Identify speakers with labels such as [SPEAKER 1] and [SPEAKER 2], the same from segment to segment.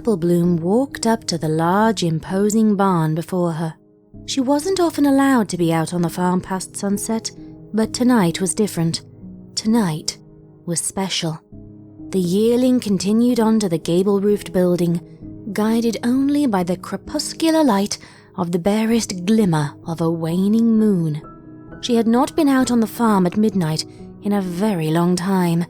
[SPEAKER 1] Applebloom walked up to the large, imposing barn before her. She wasn't often allowed to be out on the farm past sunset, but tonight was different. Tonight was special. The yearling continued on to the gable-roofed building, guided only by the crepuscular light of the barest glimmer of a waning moon. She had not been out on the farm at midnight in a very long time,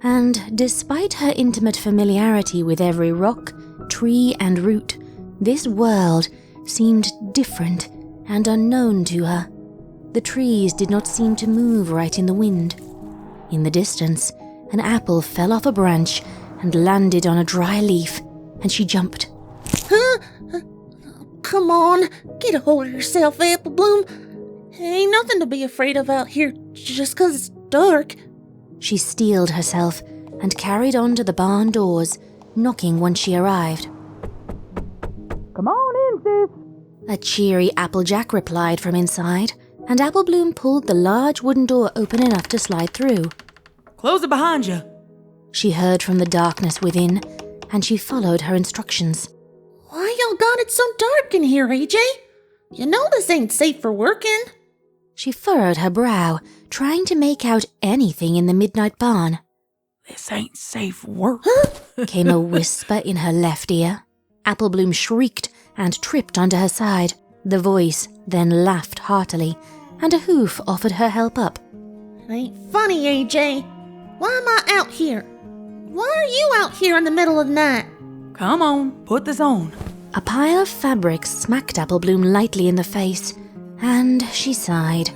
[SPEAKER 1] and despite her intimate familiarity with every rock, tree and root, this world seemed different and unknown to her. The trees did not seem to move right in the wind. In the distance, an apple fell off a branch and landed on a dry leaf, and she jumped.
[SPEAKER 2] Come on, get a hold of yourself, Applebloom. Ain't nothing to be afraid of out here just 'cause it's dark.
[SPEAKER 1] She steeled herself and carried on to the barn doors, knocking when she arrived.
[SPEAKER 3] Come on in, sis.
[SPEAKER 1] A cheery Applejack replied from inside, and Applebloom pulled the large wooden door open enough to slide through.
[SPEAKER 3] Close it behind you.
[SPEAKER 1] She heard from the darkness within, and she followed her instructions.
[SPEAKER 2] Why y'all got it so dark in here, AJ? You know this ain't safe for working.
[SPEAKER 1] She furrowed her brow, trying to make out anything in the midnight barn.
[SPEAKER 3] This ain't safe work.
[SPEAKER 1] Came a whisper in her left ear. Applebloom shrieked and tripped onto her side. The voice then laughed heartily, and a hoof offered her help up.
[SPEAKER 2] It ain't funny, AJ. Why am I out here? Why are you out here in the middle of the night?
[SPEAKER 3] Come on, put this on.
[SPEAKER 1] A pile of fabric smacked Applebloom lightly in the face, and she sighed,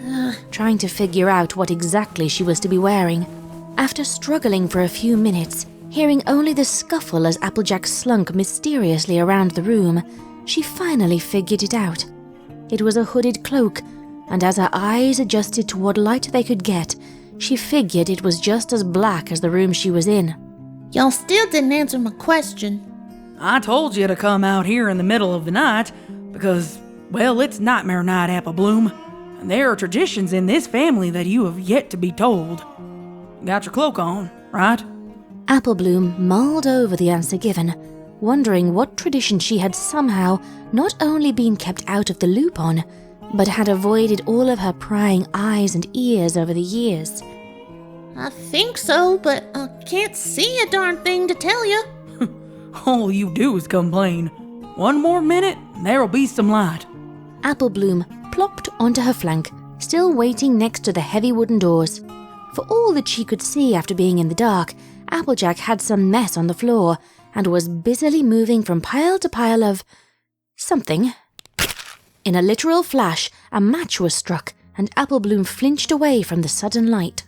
[SPEAKER 1] trying to figure out what exactly she was to be wearing. After struggling for a few minutes, hearing only the scuffle as Applejack slunk mysteriously around the room, she finally figured it out. It was a hooded cloak, and as her eyes adjusted to what light they could get, she figured it was just as black as the room she was in.
[SPEAKER 2] Y'all still didn't answer my question.
[SPEAKER 3] I told you to come out here in the middle of the night because, well, it's nightmare night, Applebloom, and there are traditions in this family that you have yet to be told. Got your cloak on, right?
[SPEAKER 1] Applebloom mulled over the answer given, wondering what tradition she had somehow not only been kept out of the loop on, but had avoided all of her prying eyes and ears over the years.
[SPEAKER 2] I think so, but I can't see a darn thing to tell you.
[SPEAKER 3] All you do is complain. One more minute, and there'll be some light.
[SPEAKER 1] Applebloom plopped onto her flank, still waiting next to the heavy wooden doors. For all that she could see after being in the dark, Applejack had some mess on the floor and was busily moving from pile to pile of something. In a literal flash, a match was struck, and Applebloom flinched away from the sudden light.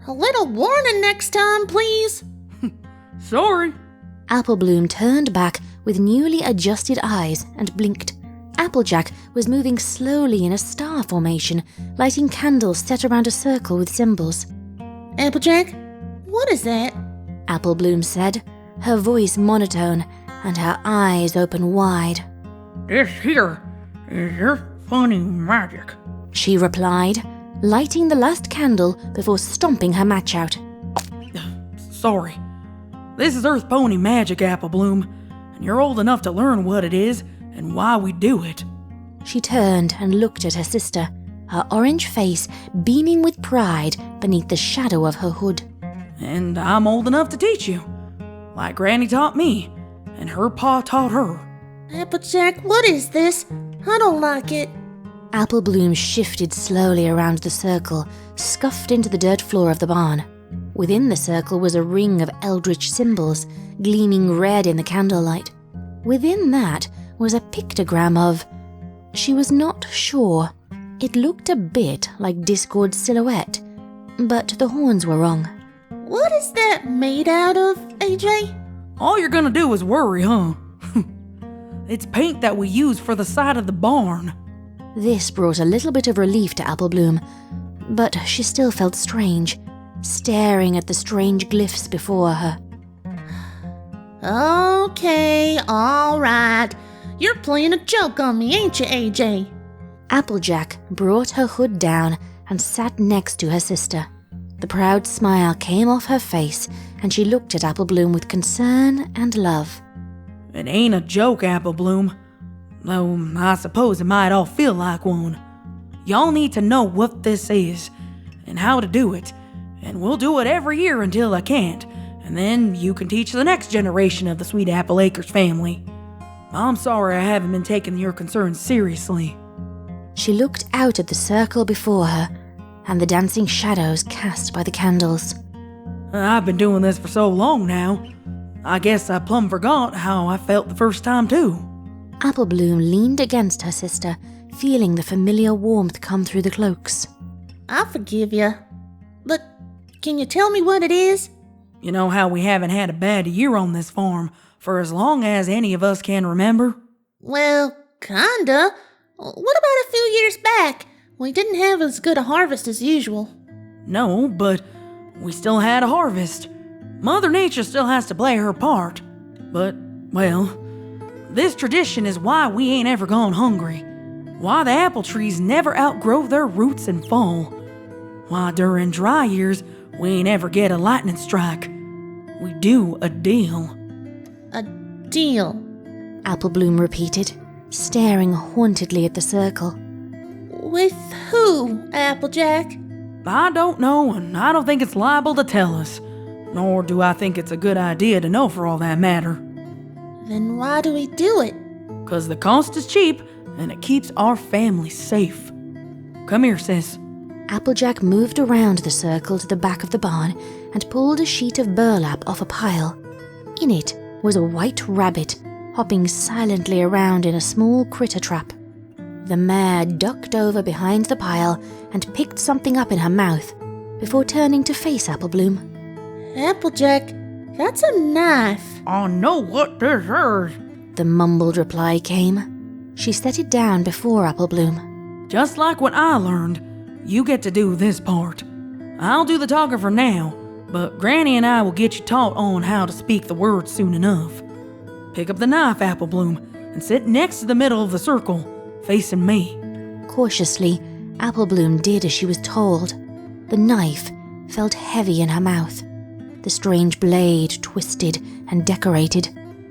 [SPEAKER 2] A little warning next time, please.
[SPEAKER 3] Sorry.
[SPEAKER 1] Applebloom turned back with newly adjusted eyes and blinked. Applejack was moving slowly in a star formation, lighting candles set around a circle with symbols.
[SPEAKER 2] Applejack, what is that?
[SPEAKER 1] Applebloom said, her voice monotone and her eyes open wide.
[SPEAKER 3] This here is your funny magic,
[SPEAKER 1] she replied, lighting the last candle before stomping her match out.
[SPEAKER 3] Sorry. This is Earth Pony magic, Applebloom, and you're old enough to learn what it is and why we do it.
[SPEAKER 1] She turned and looked at her sister, her orange face beaming with pride beneath the shadow of her hood.
[SPEAKER 3] And I'm old enough to teach you, like Granny taught me, and her pa taught her.
[SPEAKER 2] Applejack, what is this? I don't like it.
[SPEAKER 1] Applebloom shifted slowly around the circle, scuffed into the dirt floor of the barn. Within the circle was a ring of eldritch symbols, gleaming red in the candlelight. Within that was a pictogram of... She was not sure. It looked a bit like Discord's silhouette, but the horns were wrong.
[SPEAKER 2] What is that made out of, AJ?
[SPEAKER 3] All you're gonna do is worry, huh? It's paint that we use for the side of the barn.
[SPEAKER 1] This brought a little bit of relief to Applebloom, but she still felt strange, staring at the strange glyphs before her.
[SPEAKER 2] Okay, all right. You're playing a joke on me, ain't you, AJ?
[SPEAKER 1] Applejack brought her hood down and sat next to her sister. The proud smile came off her face, and she looked at Applebloom with concern and love.
[SPEAKER 3] It ain't a joke, Applebloom. Though I suppose it might all feel like one. Y'all need to know what this is, and how to do it, and we'll do it every year until I can't, and then you can teach the next generation of the Sweet Apple Acres family. I'm sorry I haven't been taking your concerns seriously.
[SPEAKER 1] She looked out at the circle before her, and the dancing shadows cast by the candles.
[SPEAKER 3] I've been doing this for so long now. I guess I plumb forgot how I felt the first time, too.
[SPEAKER 1] Applebloom leaned against her sister, feeling the familiar warmth come through the cloaks.
[SPEAKER 2] I'll forgive you. But can you tell me what it is?
[SPEAKER 3] You know how we haven't had a bad year on this farm for as long as any of us can remember?
[SPEAKER 2] Well, kinda. What about a few years back? We didn't have as good a harvest as usual.
[SPEAKER 3] No, but we still had a harvest. Mother Nature still has to play her part. But, well, this tradition is why we ain't ever gone hungry. Why the apple trees never outgrow their roots and fall. Why during dry years we ain't ever get a lightning strike. We do a deal.
[SPEAKER 2] A deal?
[SPEAKER 1] Applebloom repeated, staring hauntedly at the circle.
[SPEAKER 2] With who, Applejack?
[SPEAKER 3] I don't know, and I don't think it's liable to tell us. Nor do I think it's a good idea to know for all that matter.
[SPEAKER 2] Then why do we do it?
[SPEAKER 3] 'Cause the cost is cheap, and it keeps our family safe. Come here, sis.
[SPEAKER 1] Applejack moved around the circle to the back of the barn and pulled a sheet of burlap off a pile. In it was a white rabbit, hopping silently around in a small critter trap. The mare ducked over behind the pile and picked something up in her mouth before turning to face Applebloom.
[SPEAKER 2] Applejack, that's a knife.
[SPEAKER 3] I know what this is.
[SPEAKER 1] The mumbled reply came. She set it down before Applebloom.
[SPEAKER 3] Just like what I learned, you get to do this part. I'll do the talking for now, but Granny and I will get you taught on how to speak the words soon enough. Pick up the knife, Applebloom, and sit next to the middle of the circle, facing me.
[SPEAKER 1] Cautiously, Applebloom did as she was told. The knife felt heavy in her mouth. The strange blade twisted and decorated,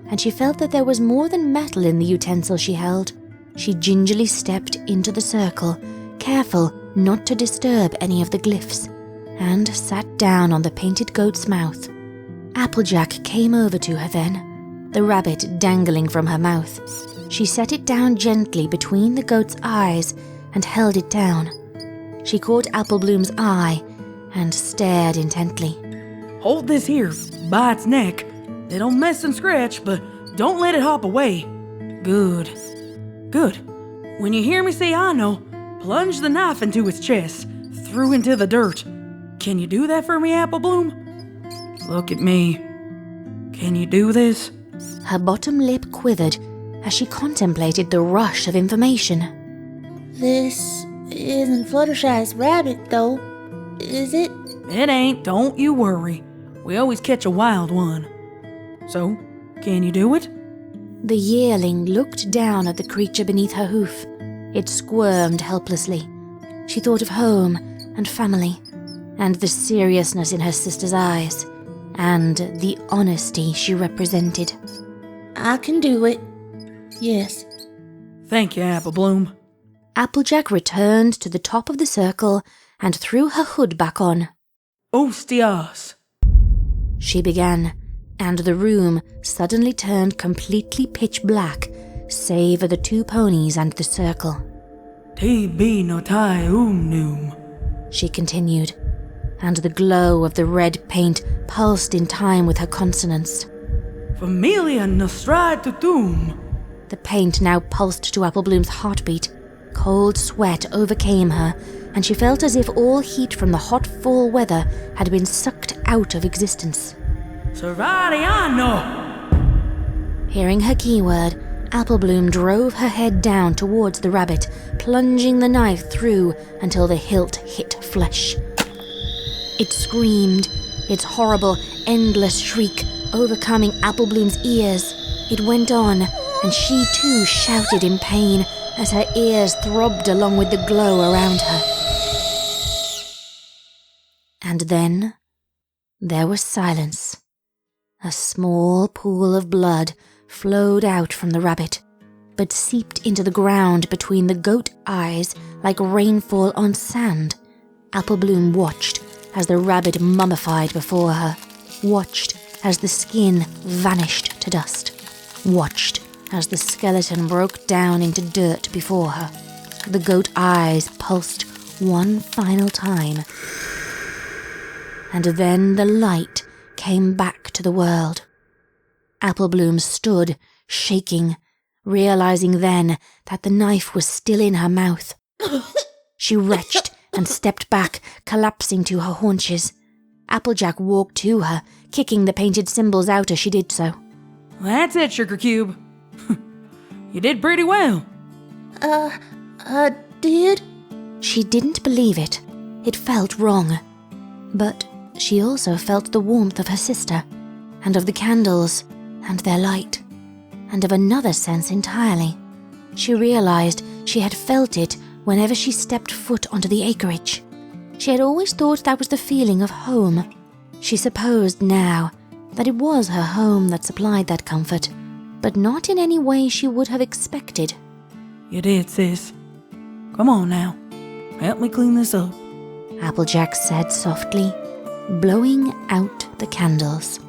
[SPEAKER 1] and she felt that there was more than metal in the utensil she held. She gingerly stepped into the circle, careful not to disturb any of the glyphs, and sat down on the painted goat's mouth. Applejack came over to her then, the rabbit dangling from her mouth. She set it down gently between the goat's eyes and held it down. She caught Applebloom's eye and stared intently.
[SPEAKER 3] Hold this here, by its neck. It'll mess and scratch, but don't let it hop away. Good. Good. When you hear me say I know, plunge the knife into its chest, through into the dirt. Can you do that for me, Applebloom? Look at me. Can you do this?
[SPEAKER 1] Her bottom lip quivered as she contemplated the rush of information.
[SPEAKER 2] This isn't Fluttershy's rabbit, though, is it?
[SPEAKER 3] It ain't, don't you worry. We always catch a wild one. So, can you do it?
[SPEAKER 1] The yearling looked down at the creature beneath her hoof. It squirmed helplessly. She thought of home and family, and the seriousness in her sister's eyes, and the honesty she represented.
[SPEAKER 2] I can do it. Yes.
[SPEAKER 3] Thank you, Applebloom.
[SPEAKER 1] Applejack returned to the top of the circle and threw her hood back on.
[SPEAKER 3] Ostias.
[SPEAKER 1] She began, and the room suddenly turned completely pitch black, save for the two ponies and the circle.
[SPEAKER 3] Te be no tai umnum,
[SPEAKER 1] she continued, and the glow of the red paint pulsed in time with her consonants.
[SPEAKER 3] Familia nostrad tutum.
[SPEAKER 1] The paint now pulsed to Applebloom's heartbeat. Cold sweat overcame her, and she felt as if all heat from the hot fall weather had been sucked out of existence.
[SPEAKER 3] Servariano!
[SPEAKER 1] Hearing her keyword, Applebloom drove her head down towards the rabbit, plunging the knife through until the hilt hit flesh. It screamed, its horrible, endless shriek overcoming Applebloom's ears. It went on, and she too shouted in pain as her ears throbbed along with the glow around her. And then there was silence. A small pool of blood flowed out from the rabbit, but seeped into the ground between the goat eyes like rainfall on sand. Applebloom watched as the rabbit mummified before her, watched as the skin vanished to dust, watched as the skeleton broke down into dirt before her. The goat eyes pulsed one final time, and then the light came back to the world. Applebloom stood, shaking, realizing then that the knife was still in her mouth. She retched and stepped back, collapsing to her haunches. Applejack walked to her, kicking the painted symbols out as she did so.
[SPEAKER 3] That's it, Sugar Cube. You did pretty well.
[SPEAKER 2] I did?
[SPEAKER 1] She didn't believe it. It felt wrong. But she also felt the warmth of her sister, and of the candles, and their light, and of another sense entirely. She realized she had felt it whenever she stepped foot onto the acreage. She had always thought that was the feeling of home. She supposed now that it was her home that supplied that comfort, but not in any way she would have expected.
[SPEAKER 3] You did, sis. Come on now. Help me clean this up.
[SPEAKER 1] Applejack said softly, blowing out the candles.